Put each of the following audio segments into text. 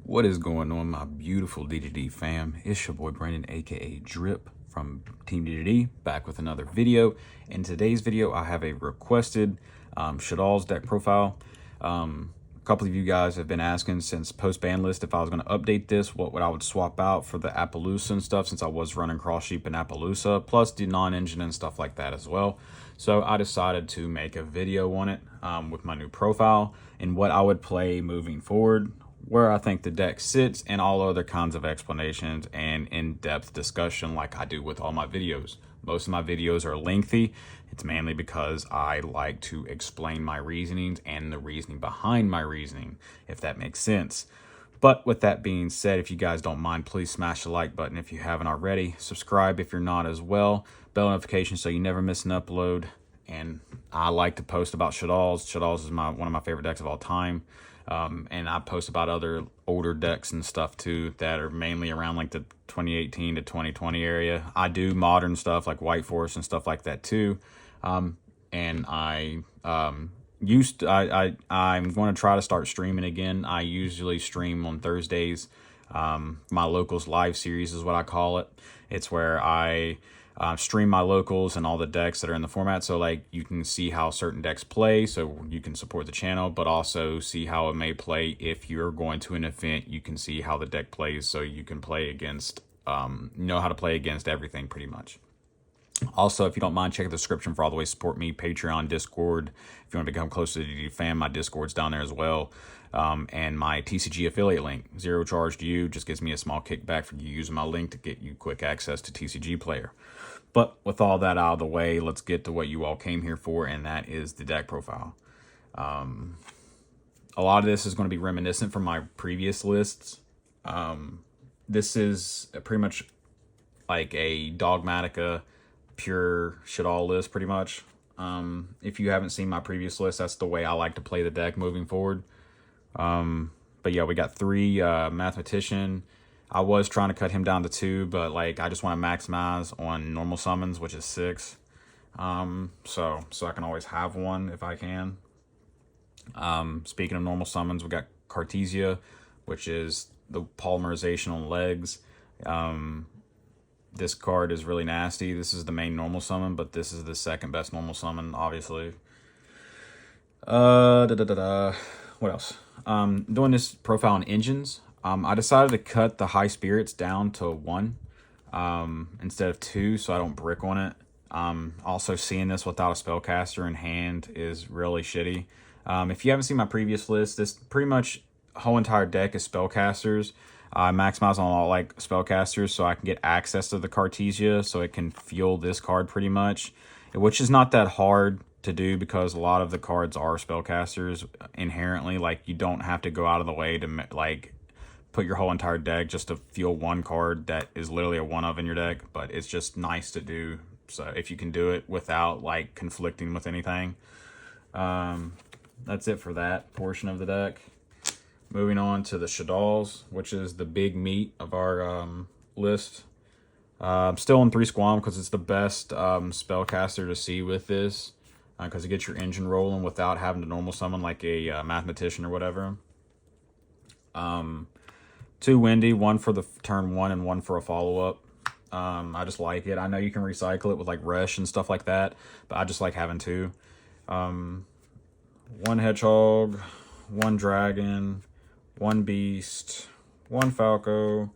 What is going on, my beautiful D.D.D fam? It's your boy Brandon, aka Drip from Team D.D.D, back with another video. In today's video, I have a requested Shaddolls deck profile. A couple of you guys have been asking since post banlist if I was going to update this, what I would swap out for the Appaloosa and stuff, since I was running Cross Sheep and Appaloosa, plus the Nonengine and stuff like that as well. So I decided to make a video on it with my new profile and what I would play moving forward, where I think the deck sits, and all other kinds of explanations and in-depth discussion like I do with all my videos. Most of my videos are lengthy. It's mainly because I like to explain my reasonings and the reasoning behind my reasoning, if that makes sense. But with that being said, if you guys don't mind, please smash the like button if you haven't already. Subscribe if you're not as well. Bell notifications so you never miss an upload. And I like to post about Shaddolls. Shaddolls is one of my favorite decks of all time. And I post about other older decks and stuff too that are mainly around like the 2018 to 2020 area. I do modern stuff like White Force and stuff like that too. And I'm going to try to start streaming again. I usually stream on Thursdays. My locals live series is what I call it. It's where I stream my locals and all the decks that are in the format, so like you can see how certain decks play, so you can support the channel, but also see how it may play. If you're going to an event, you can see how the deck plays, so you can play against know how to play against everything pretty much. Also, if you don't mind, check the description for all the ways to support me: Patreon, Discord. If you want to become close to the D.D.D fam, my Discord's down there as well. And my TCG affiliate link, zero charge to you, just gives me a small kickback for you using my link to get you quick access to TCG Player. But with all that out of the way, let's get to what you all came here for, and that is the deck profile. A lot of this is going to be reminiscent from my previous lists. This is pretty much like a Dogmatika pure Shaddoll list, pretty much. If you haven't seen my previous list, that's the way I like to play the deck moving forward. But yeah, we got 3 Mathematician. I was trying to cut him down to 2, but like I just want to maximize on normal summons, which is 6. So I can always have one if I can. Speaking of normal summons, we got Cartesia, which is the polymerization on legs. This card is really nasty. This is the main normal summon, but this is the second best normal summon, obviously. What else? Doing this profile on engines. I decided to cut the high spirits down to 1 instead of 2, so I don't brick on it. Also, seeing this without a spellcaster in hand is really shitty. If you haven't seen my previous list, this pretty much whole entire deck is spellcasters. I maximize on all like spellcasters so I can get access to the Cartesia, so it can fuel this card pretty much, which is not that hard to do because a lot of the cards are spellcasters inherently. Like, you don't have to go out of the way to like put your whole entire deck just to fuel one card that is literally a 1-of in your deck, but it's just nice to do. So if you can do it without like conflicting with anything, that's it for that portion of the deck. Moving on to the Shaddolls, which is the big meat of our list. I'm still in 3 Squam because it's the best spellcaster to see with this, because it gets your engine rolling without having to normal summon like a Mathematician or whatever. 2 Windy, 1 for the turn 1 and 1 for a follow-up. I just like it. I know you can recycle it with like Resh and stuff like that, but I just like having 2. 1 Hedgehog, 1 Dragon, 1 Beast, 1 Falco,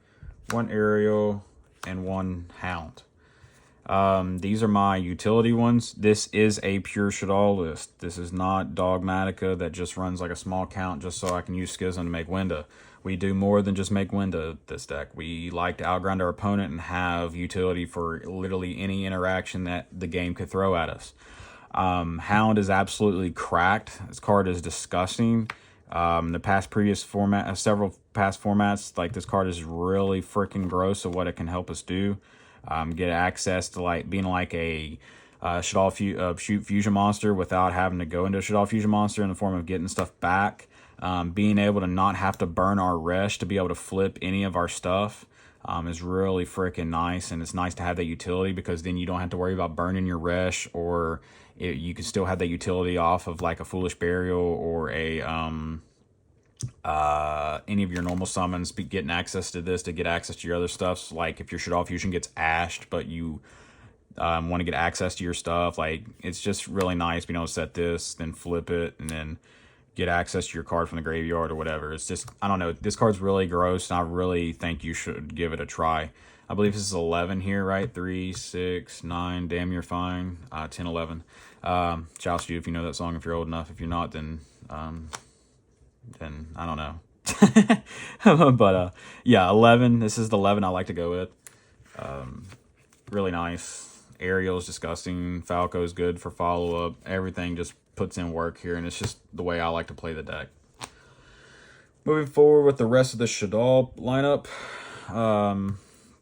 1 Aerial, and 1 Hound. These are my utility ones. This is a pure Shaddoll list. This is not Dogmatika that just runs like a small count just so I can use Schism to make Winda. We do more than just make Winda this deck. We like to outgrind our opponent and have utility for literally any interaction that the game could throw at us. Hound is absolutely cracked. This card is disgusting. Several past formats, like this card is really freaking gross of what it can help us do. Get access to like being like a Shaddoll shoot fusion monster without having to go into a Shaddoll fusion monster in the form of getting stuff back. Being able to not have to burn our Resh to be able to flip any of our stuff is really freaking nice. And it's nice to have that utility because then you don't have to worry about burning your Resh, or you can still have that utility off of like a Foolish Burial or a any of your normal summons be getting access to this to get access to your other stuff. Like if your Shaddoll fusion gets ashed, but you want to get access to your stuff, like it's just really nice being able to set this, then flip it, and then get access to your card from the graveyard or whatever. It's just, I don't know, this card's really gross, and I really think you should give it a try. I believe this is 11 here, right? 3, 6, 9, damn, you're fine. 10, 11. Joust you if you know that song, if you're old enough. If you're not, then I don't know. But yeah, 11. This is the 11 I like to go with. Really nice. Ariel's disgusting. Falco's good for follow-up. Everything just puts in work here, and it's just the way I like to play the deck. Moving forward with the rest of the Shaddoll lineup.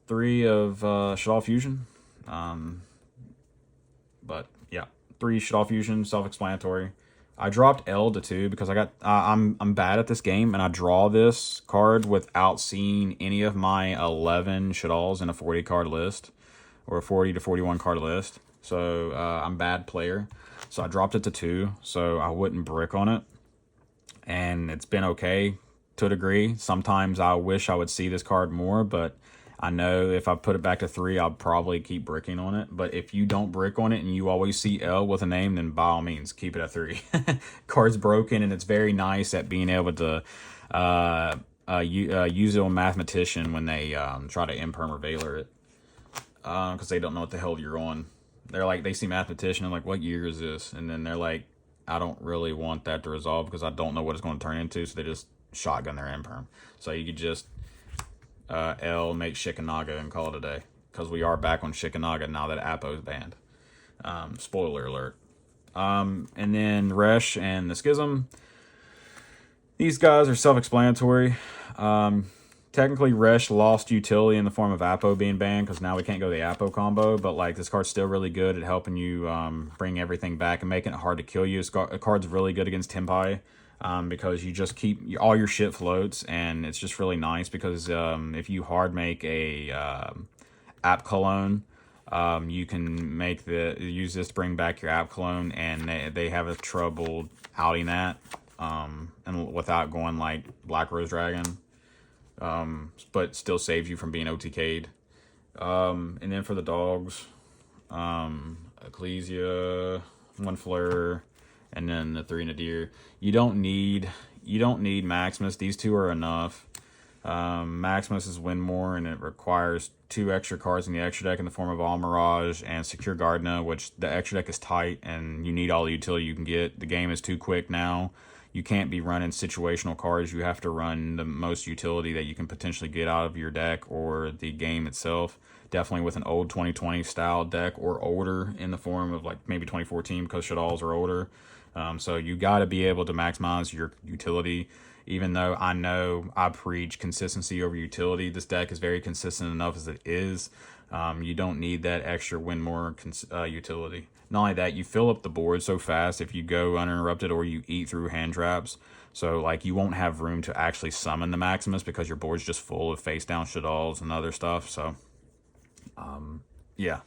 3 of Shaddoll Fusion. But yeah, 3 Shaddoll Fusion, self-explanatory. I dropped L to 2 because I got I'm bad at this game, and I draw this card without seeing any of my 11 Shaddolls in a 40 card list, or a 40 to 41 card list. So I'm a bad player. So I dropped it to 2 so I wouldn't brick on it. And it's been okay to a degree. Sometimes I wish I would see this card more, but I know if I put it back to 3, I'll probably keep bricking on it. But if you don't brick on it and you always see L with a name, then by all means, keep it at 3. Card's broken, and it's very nice at being able to use it on Mathematician when they try to imperm or Veiler it. Because they don't know what the hell you're on. They're like, they see Mathematician, and like, what year is this? And then they're like, I don't really want that to resolve because I don't know what it's going to turn into, so they just shotgun their imperm. So you could just L, make Shikanaga, and call it a day. Because we are back on Shikanaga now that Apo's banned. Spoiler alert. And then Resh and the Schism. These guys are self-explanatory. Technically, Resh lost utility in the form of Apo being banned because now we can't go the Apo combo, but like this card's still really good at helping you bring everything back and making it hard to kill you. The card's really good against Tempai because you just keep all your shit floats, and it's just really nice because if you hard make a App Cologne, you can make use this to bring back your App Cologne, and they have a trouble outing that and without going like Black Rose Dragon. But still saves you from being OTK'd. And then for the dogs, Ecclesia, 1 Fleur, and then the 3 Nadir. You don't need Maximus. These 2 are enough. Maximus is win more, and it requires 2 extra cards in the extra deck in the form of All Mirage and Secure Gardena, which the extra deck is tight, and you need all the utility you can get. The game is too quick now. You can't be running situational cards. You have to run the most utility that you can potentially get out of your deck or the game itself. Definitely with an old 2020 style deck or older in the form of like maybe 2014 because Shaddolls are older. So you got to be able to maximize your utility. Even though I know I preach consistency over utility, this deck is very consistent enough as it is. You don't need that extra win more utility. Not only that, you fill up the board so fast if you go uninterrupted or you eat through hand traps. So like you won't have room to actually summon the Maximus because your board's just full of face down Shaddolls and other stuff. So yeah.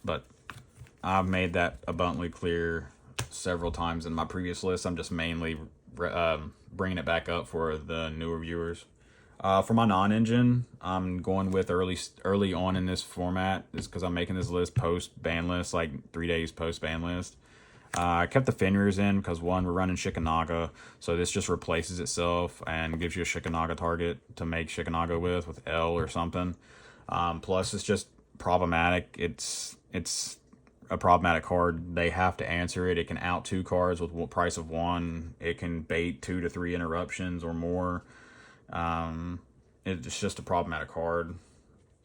But I've made that abundantly clear several times in my previous list. I'm just mainly bringing it back up for the newer viewers. For my Nonengine, I'm going with early on in this format is because I'm making this list post ban list, like 3 days post ban list. I kept the Fenrir's in because 1, we're running Shikanaga, so this just replaces itself and gives you a Shikanaga target to make Shikanaga with L or something. Plus, it's just problematic. It's a problematic card. They have to answer it. It can out 2 cards with price of 1. It can bait 2 to 3 interruptions or more. It's just a problematic card.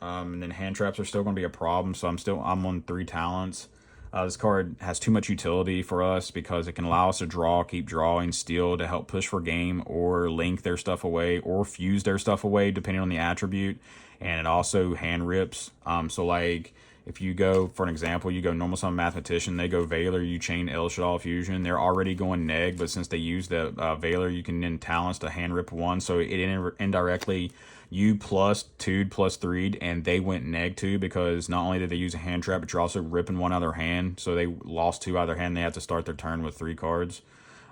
And then hand traps are still going to be a problem, so I'm on 3 talents. This card has too much utility for us because it can allow us to keep drawing, steal to help push for game, or link their stuff away, or fuse their stuff away depending on the attribute. And it also hand rips. So like if you go, for an example, you go normal summon Mathematician, they go Veiler, you chain El Shaddoll Fusion. They're already going neg, but since they use the Veiler, you can then talents to hand rip 1. So it indirectly, you plus 2'd plus 3'd, and they went neg 2 because not only did they use a hand trap, but you're also ripping 1 out of their hand. So they lost 2 out of their hand. They had to start their turn with 3 cards.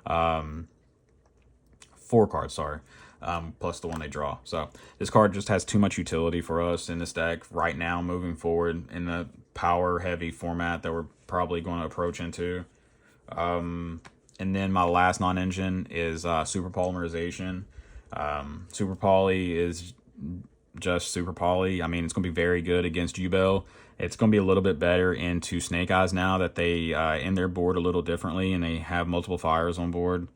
4 cards, sorry. plus the one they draw. So this card just has too much utility for us in this deck right now, moving forward in the power heavy format that we're probably going to approach into. And then my last non-engine is super polymerization. Super poly is just super poly. I mean, it's going to be very good against Ubel. It's going to be a little bit better into Snake Eyes now that they end their board a little differently and they have multiple fires on board.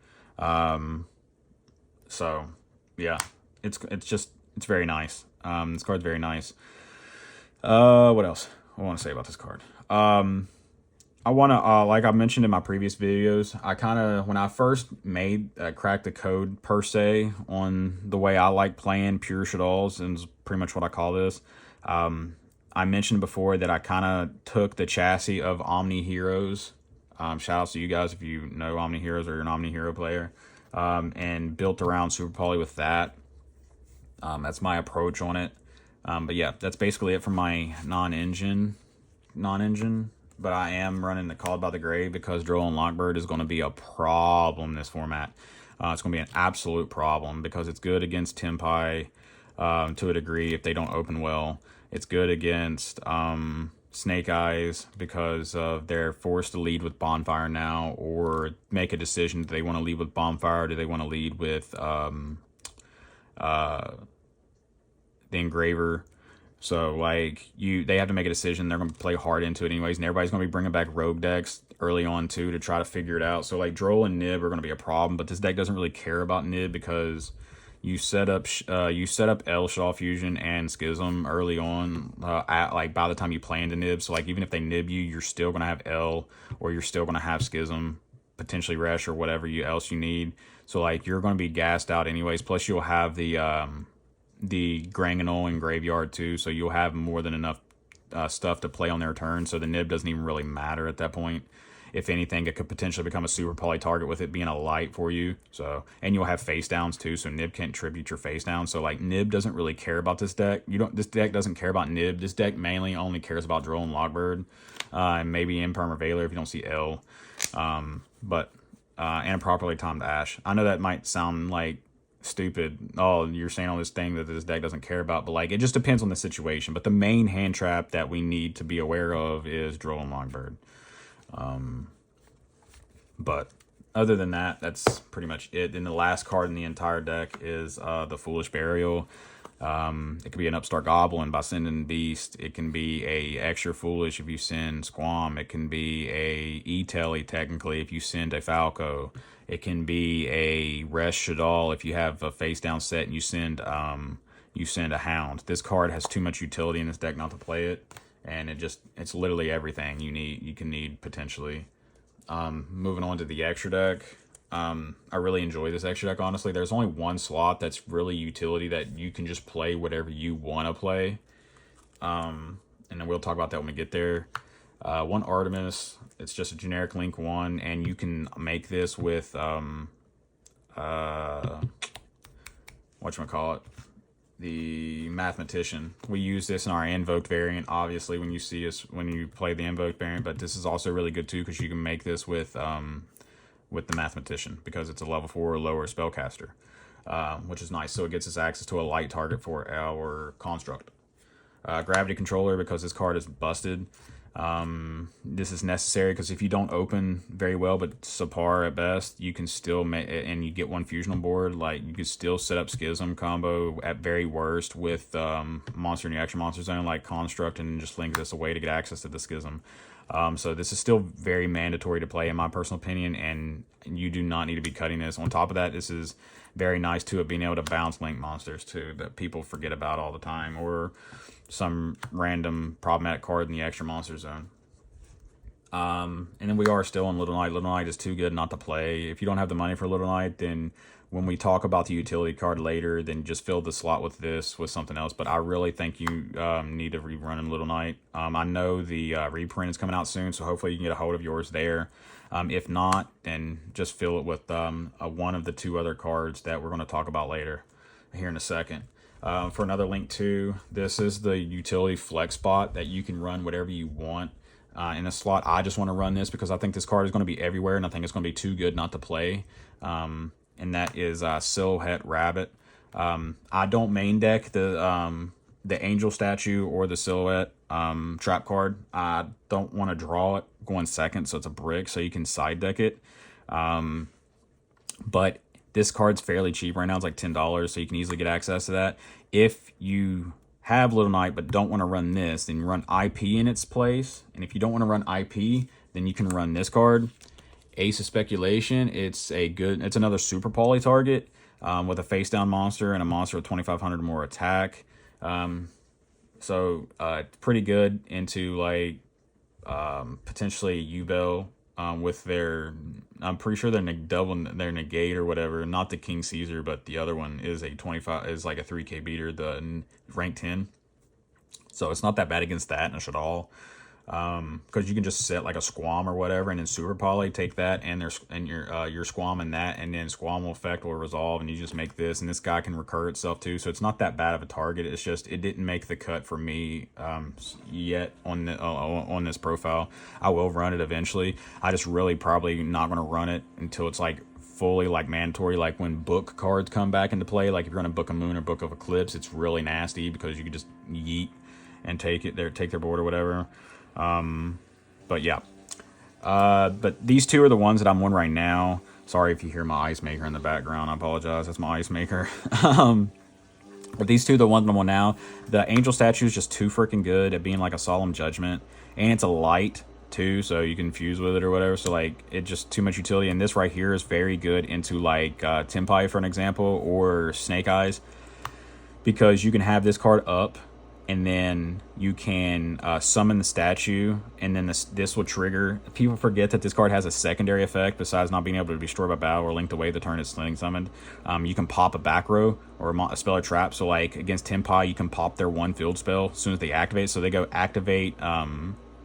So yeah, it's very nice. This card's very nice. What else I want to say about this card? I want to, like I mentioned in my previous videos, I kind of, when I first cracked the code per se on the way I like playing pure Shaddolls, and is pretty much what I call this, I mentioned before that I kind of took the chassis of Omni Heroes, shout out to you guys if you know Omni Heroes or you're an Omni Hero player, and built around Super Poly with that. That's my approach on it. But yeah, that's basically it for my non-engine. But I am running the Called by the Grave because Droll and Lockbird is going to be a problem in this format. It's going to be an absolute problem because it's good against Tempai to a degree if they don't open well. It's good against Snake Eyes because they're forced to lead with Bonfire now or make a decision. Do they want to lead with Bonfire or do they want to lead with the Engraver? So, like, they have to make a decision. They're going to play hard into it anyways, and everybody's going to be bringing back rogue decks early on, too, to try to figure it out. So, like, Droll and Nib are going to be a problem, but this deck doesn't really care about Nib because you set up L Shaw Fusion and Schism early on, by the time you play into Nib. So, like, even if they Nib you, you're still going to have L, or you're still going to have Schism, potentially Resh, or whatever else you need. So, like, you're going to be gassed out anyways. Plus, you'll have the Granganol and Graveyard too, so you'll have more than enough stuff to play on their turn, so the Nib doesn't even really matter at that point. If anything, it could potentially become a super poly target with it being a light for you. So, and you'll have face downs too, so Nib can't tribute your face down. So like Nib doesn't really care about this deck. This deck doesn't care about Nib. This deck mainly only cares about Droll and Lockbird, and maybe Imperm or Veiler if you don't see L. And a properly timed Ash. I know that might sound like stupid. Oh, you're saying all this thing that this deck doesn't care about, but like it just depends on the situation. But the main hand trap that we need to be aware of is Droll and Lockbird. But other than that, that's pretty much it. And the last card in the entire deck is the Foolish Burial. It could be an Upstart Goblin by sending Beast. It can be a extra Foolish if you send Squam. It can be a E-Telly technically if you send a Falco. It can be a Resh Shaddoll if you have a face down set and you send a Hound. This card has too much utility in this deck not to play it, and it's literally everything you can need potentially. Moving on to the extra deck. I really enjoy this extra deck, honestly. There's only one slot that's really utility that you can just play whatever you want to play. And then we'll talk about that when we get there. One Artemis, it's just a generic link one, and you can make this with, whatchamacallit, the Mathematician. We use this in our Invoked variant, obviously, when you play the Invoked variant, but this is also really good too, because you can make this with the Mathematician, because it's a level 4 or lower spellcaster, which is nice. So it gets us access to a light target for our construct. Gravity Controller, because this card is busted. This is necessary because if you don't open very well but subpar at best, you can still and you get one fusion on board, like you could still set up Schism combo at very worst with monster in your action monster zone like Construct, and just link this away to get access to the Schism. So this is still very mandatory to play in my personal opinion, and you do not need to be cutting this. On top of that, this is very nice too at being able to bounce link monsters too that people forget about all the time, or some random problematic card in the extra monster zone. And then we are still on Little Knight. Little Knight is too good not to play. If you don't have the money for Little Knight, then when we talk about the utility card later, then just fill the slot with something else. But I really think you need to rerun in Little Knight. I know the reprint is coming out soon, so hopefully you can get a hold of yours there. If not, then just fill it with one of the two other cards that we're going to talk about later here in a second. For another link too, this is the utility flex spot that you can run whatever you want in a slot. I just want to run this because I think this card is going to be everywhere, and I think it's going to be too good not to play. And that is Silhouette Rabbit. I don't main deck the angel statue or the silhouette trap card. I don't want to draw it going second, so it's a brick, so you can side deck it. But this card's fairly cheap right now. It's like $10, so you can easily get access to that. If you have Little Knight but don't want to run this, then you run IP in its place. And if you don't want to run IP, then you can run this card, Ace of Speculation. It's another super poly target with a face down monster and a monster with 2,500 or more attack. So it's pretty good into like potentially Ubel with their, I'm pretty sure their their negate or whatever, not the King Caesar, but the other one is a 25, is like a 3K beater, the rank 10. So it's not that bad against that in a Shaddoll. Because you can just set like a Squam or whatever, and then Super Poly, take that and your Squam and that, and then Squam effect will resolve, and you just make this, and this guy can recur itself too. So it's not that bad of a target. It's just it didn't make the cut for me yet on this profile. I will run it eventually. I just really probably not going to run it until it's like fully like mandatory, like when book cards come back into play. Like if you're going to Book of Moon or Book of Eclipse, it's really nasty because you can just yeet and take their board or whatever. But yeah, but these two are the ones that I'm on right now. Sorry if you hear my ice maker in the background. I apologize. That's my ice maker. But these two are the ones I'm on now. The angel statue is just too freaking good at being like a solemn judgment, and it's a light too, so you can fuse with it or whatever. So like it just too much utility. And this right here is very good into like Tempai for an example, or Snake Eyes, because you can have this card up, and then you can summon the statue, and then this will trigger. People forget that this card has a secondary effect besides not being able to be destroyed by battle or linked away the turn it's summoned. You can pop a back row or a spell or trap. So like against Tempai, you can pop their one field spell as soon as they activate. So they go activate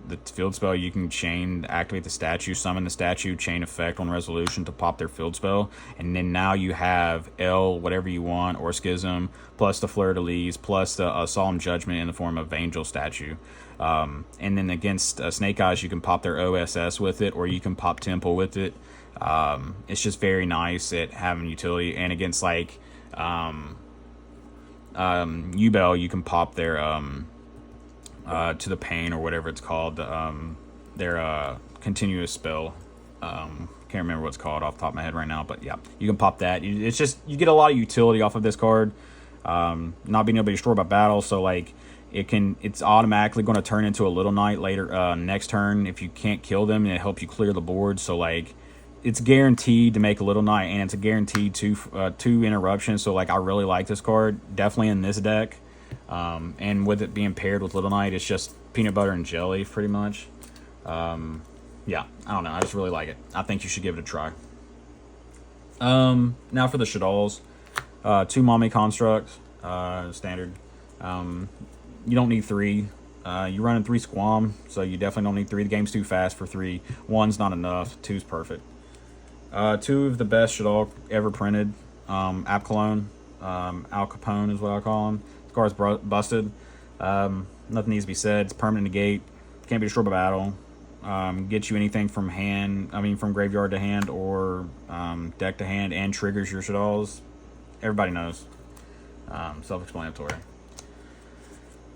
the field spell, you can activate the statue, summon the statue, chain effect on resolution to pop their field spell, and then now you have L whatever you want, or Schism, plus the Fleur de Lis, plus the Solemn Judgment in the form of Angel statue. And then against Snake Eyes, you can pop their OSS with it, or you can pop Temple with it. It's just very nice at having utility. And against like Ubel, you can pop their to the pain or whatever it's called, their continuous spell. Can't remember what it's called off the top of my head right now, but yeah, you can pop that. It's just, you get a lot of utility off of this card. Not being able to be destroyed by battle, so like it's automatically going to turn into a Little Knight later, next turn if you can't kill them, and it helps you clear the board. So like it's guaranteed to make a Little Knight, and it's a guaranteed two interruptions. So like I really like this card, definitely in this deck. And with it being paired with Little Knight, it's just peanut butter and jelly pretty much. Yeah, I don't know, I just really like it. I think you should give it a try. Now for the Shaddolls. 2 Mommy Constructs, standard. You don't need 3. You're running 3 Squam, so you definitely don't need 3. The game's too fast for 3. 1's not enough. 2's perfect. 2 of the best Shaddol ever printed. Al Capone is what I call him. Card's busted. Nothing needs to be said. It's permanent negate. Can't be destroyed by battle. Gets you anything from from graveyard to hand or deck to hand, and triggers your Shaddolls. Everybody knows. Self-explanatory.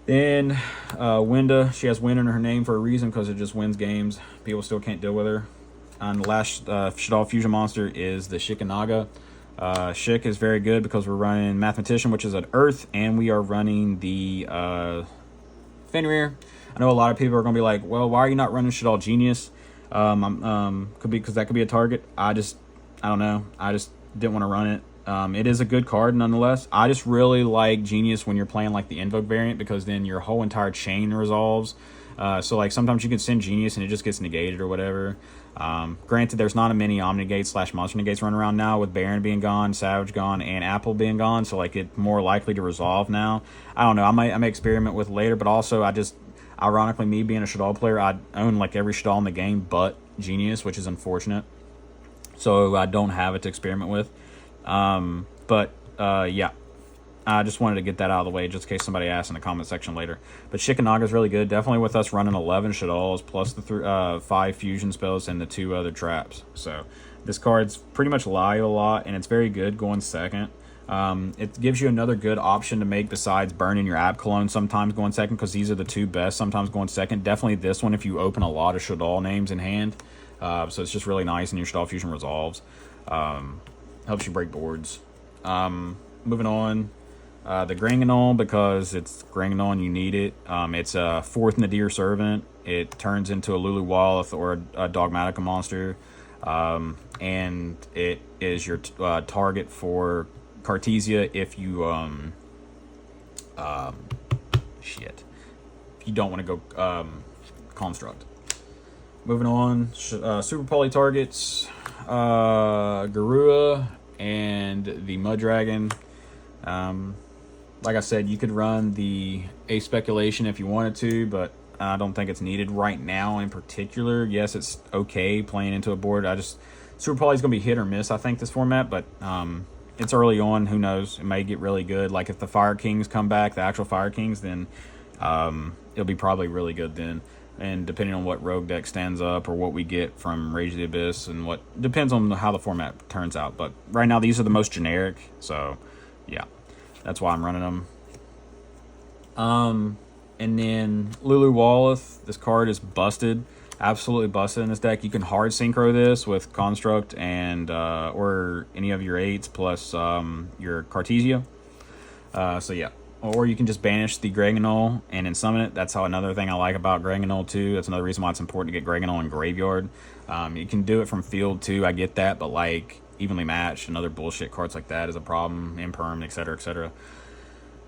Then Winda. She has Win in her name for a reason, because it just wins games. People still can't deal with her. And the last Shaddoll fusion monster is the Shikanaga. Shik is very good because we're running Mathematician, which is an Earth, and we are running the Fenrir. I know a lot of people are going to be like, well, why are you not running Shaddoll Genius? Could be because that could be a target. I don't know. I just didn't want to run it. It is a good card nonetheless. I just really like Genius when you're playing like the Invoked variant, because then your whole entire chain resolves. So like sometimes you can send Genius and it just gets negated or whatever. Granted, there's not a many Omni-Negates / Monster Negates running around now, with Baron being gone, Savage gone, and Apple being gone, so like it's more likely to resolve now. I don't know, I may experiment with later, but also ironically, me being a Shaddoll player, I own like every Shaddoll in the game but Genius, which is unfortunate. So I don't have it to experiment with. Yeah. I just wanted to get that out of the way, just in case somebody asks in the comment section later. But Shikanaga is really good. Definitely with us running 11 Shaddolls, plus the 5 fusion spells and the 2 other traps. So this card's pretty much live a lot, and it's very good going second. It gives you another good option to make besides burning your Ab Cologne sometimes going second, because these are the two best sometimes going second. Definitely this one if you open a lot of Shaddoll names in hand. So it's just really nice, and your Shaddoll Fusion resolves. Helps you break boards. Moving on, the Granganol, because it's Granganol and you need it. It's a 4th Nadir Servant. It turns into a Lulu Walleth or a Dogmatika monster. And it is your target for Cartesia if you if you don't want to go Construct. Moving on, Super Poly targets Garua and the Mud Dragon. Like I said, you could run the Ace Speculation if you wanted to, but I don't think it's needed right now in particular. Yes, it's okay playing into a board. Super Poly is going to be hit or miss, I think, this format, but it's early on. Who knows? It may get really good. Like if the Fire Kings come back, the actual Fire Kings, then it'll be probably really good then. And depending on what rogue deck stands up or what we get from Rage of the Abyss and what depends on how the format turns out. But right now, these are the most generic, so yeah, that's why I'm running them. And then Lulu Walleth, this card is busted, absolutely busted in this deck. You can hard synchro this with Construct and or any of your 8s plus your Cartesia. So yeah, or you can just banish the Granganol and then summon it. That's how another thing I like about Granganol too. That's another reason why it's important to get Granganol in graveyard. You can do it from field too, I get that, but like evenly matched and other bullshit cards like that is a problem, imperm, etc, etc.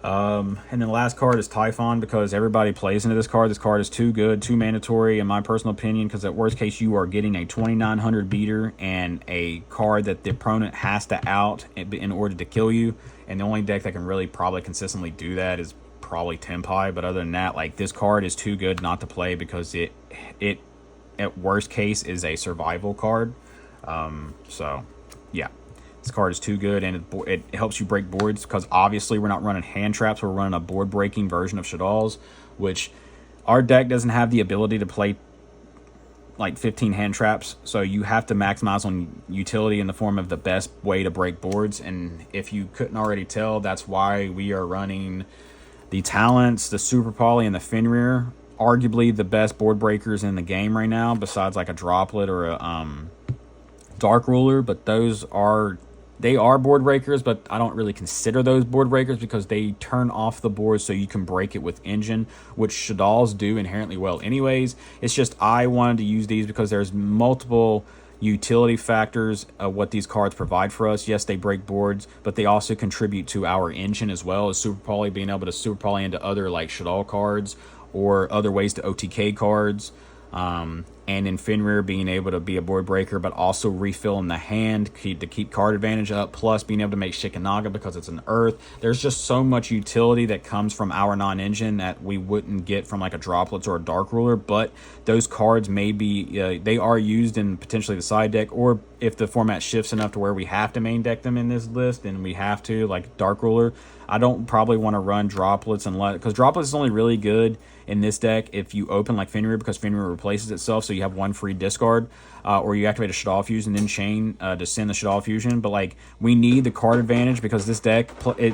And then the last card is Typhon, because everybody plays into this card. This card is too good, too mandatory in my personal opinion, because at worst case you are getting a 2900 beater and a card that the opponent has to out in order to kill you. And the only deck that can really probably consistently do that is probably Tempai. But other than that, like, this card is too good not to play, because it at worst case is a survival card. So yeah. This card is too good, and it helps you break boards, because obviously we're not running hand traps. We're running a board-breaking version of Shaddolls, which our deck doesn't have the ability to play like 15 hand traps, so you have to maximize on utility in the form of the best way to break boards. And if you couldn't already tell, that's why we are running the Talents, the Super Poly, and the Fenrir. Arguably the best board breakers in the game right now, besides like a Droplet or a Dark Ruler, but they are board breakers, but I don't really consider those board breakers because they turn off the board so you can break it with Engine, which Shaddolls do inherently well anyways. It's just I wanted to use these because there's multiple utility factors of what these cards provide for us. Yes, they break boards, but they also contribute to our Engine as well, as Super Poly being able to Super Poly into other like Shaddol cards or other ways to OTK cards. And in Fenrir being able to be a board breaker, but also refilling the hand to keep card advantage up, plus being able to make Shikanaga because it's an earth. There's just so much utility that comes from our non-engine that we wouldn't get from like a Droplets or a Dark Ruler, but those cards may be, they are used in potentially the side deck, or if the format shifts enough to where we have to main deck them in this list, then we have to, like Dark Ruler. I don't probably want to run Droplets because Droplets is only really good in this deck if you open like Fenrir, because Fenrir replaces itself, so you have one free discard, or you activate a Shaddoll Fusion and then chain to send the Shaddoll Fusion. But like, we need the card advantage because this deck,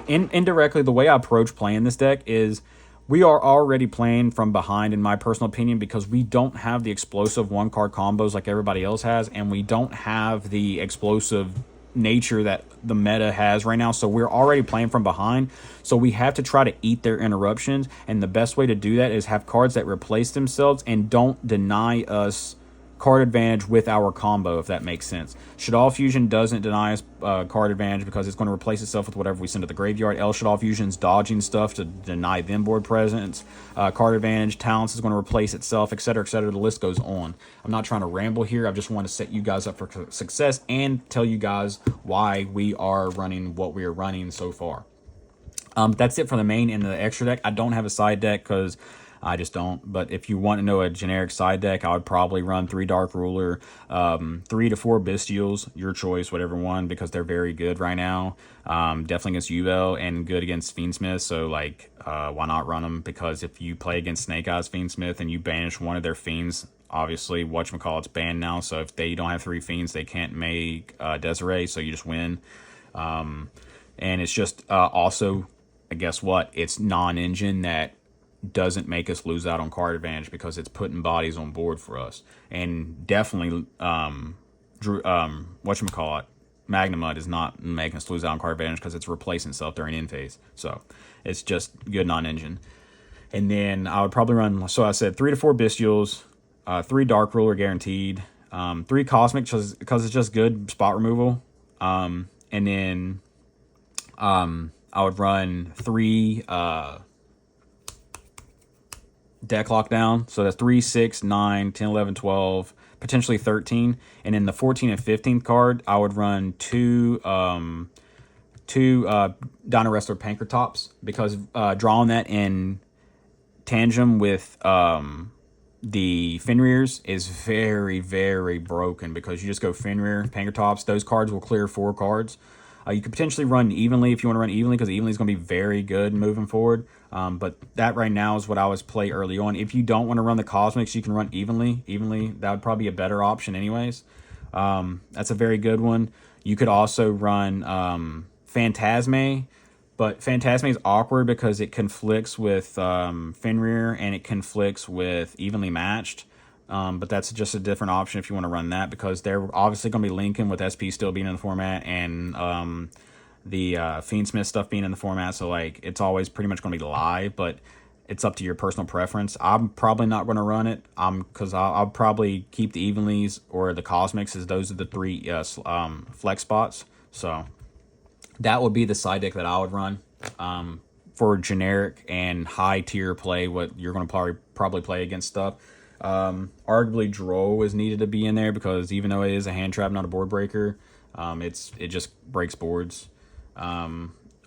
indirectly, the way I approach playing this deck is we are already playing from behind, in my personal opinion, because we don't have the explosive one card combos like everybody else has, and we don't have the explosive nature that the meta has right now. So we're already playing from behind, so we have to try to eat their interruptions, and the best way to do that is have cards that replace themselves and don't deny us card advantage with our combo, if that makes sense. Shaddoll Fusion doesn't deny us card advantage because it's going to replace itself with whatever we send to the graveyard. Shaddoll Fusion's dodging stuff to deny them board presence. Card advantage, Talents is going to replace itself, etc, etc. The list goes on. I'm not trying to ramble here. I just want to set you guys up for success and tell you guys why we are running what we are running so far. That's it for the main and the extra deck. I don't have a side deck because I just don't. But if you want to know a generic side deck, I would probably run 3 Dark Ruler, 3 to 4 Bestials, your choice, whatever one, because they're very good right now. Definitely against Uvel and good against Fiendsmith. So like, why not run them? Because if you play against Snake Eyes Fiendsmith and you banish one of their Fiends, obviously whatchamacallit's banned now. So if they don't have 3 Fiends, they can't make Desiree. So you just win. And it's just also, guess what? It's non-engine that doesn't make us lose out on card advantage because it's putting bodies on board for us. And definitely, whatchamacallit, Magnamud is not making us lose out on card advantage because it's replacing itself during end phase. So it's just good non-engine. And then I would probably run, so I said 3 to 4 Bestials, 3 Dark Ruler guaranteed, 3 Cosmic because it's just good spot removal. And then I would run 3 deck lockdown. So that's 3, 6, 9, 10, 11, 12, potentially 13. And in the 14 and 15th card, I would run 2 Dino Wrestler Pankratops because drawing that in tandem with the Fenrir's is very, very broken because you just go Fenrir, Pankratops. Those cards will clear 4 cards. You could potentially run evenly if you want to run evenly because evenly is going to be very good moving forward. But that right now is what I always play early on. If you don't want to run the Cosmics, you can run evenly. Evenly, that would probably be a better option anyways. That's a very good one. You could also run Phantasme, but Phantasme is awkward because it conflicts with Fenrir and it conflicts with Evenly Matched. But that's just a different option if you want to run that because they're obviously going to be linking with SP still being in the format and the Fiendsmith stuff being in the format. So like it's always pretty much going to be live, but it's up to your personal preference. I'm probably not going to run it because I'll probably keep the Evenlies or the Cosmics as those are the 3 flex spots. So that would be the side deck that I would run for generic and high tier play. What you're going to probably play against stuff. Arguably Droll is needed to be in there because even though it is a hand trap, not a board breaker, it just breaks boards.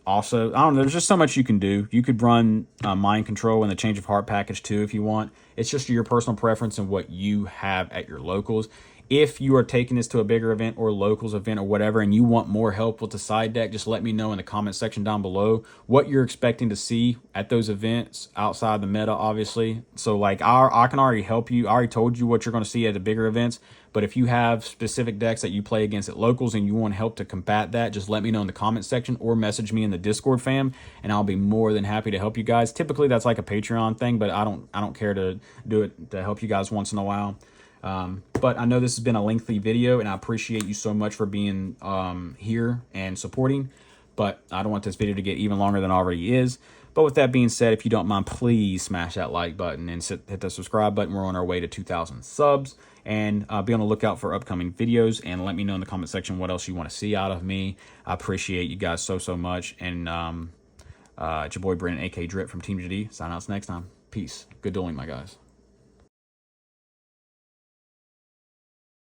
Also, I don't know, there's just so much you can do. You could run Mind Control in the Change of Heart package too if you want. It's just your personal preference and what you have at your locals. If you are taking this to a bigger event or locals event or whatever and you want more help with the side deck, just let me know in the comment section down below what you're expecting to see at those events outside the meta, obviously. So like I can already help you. I already told you what you're going to see at the bigger events. But if you have specific decks that you play against at locals and you want help to combat that, just let me know in the comment section or message me in the Discord fam, and I'll be more than happy to help you guys. Typically that's like a Patreon thing, but I don't care to do it to help you guys once in a while. But I know this has been a lengthy video and I appreciate you so much for being here and supporting, but I don't want this video to get even longer than it already is. But with that being said, if you don't mind, please smash that like button and hit the subscribe button. We're on our way to 2,000 subs, and be on the lookout for upcoming videos, and let me know in the comment section what else you want to see out of me. I appreciate you guys so much, and it's your boy Brandon, aka Drip from Team D.D.D. Sign out next time. Peace. Good dueling, my guys.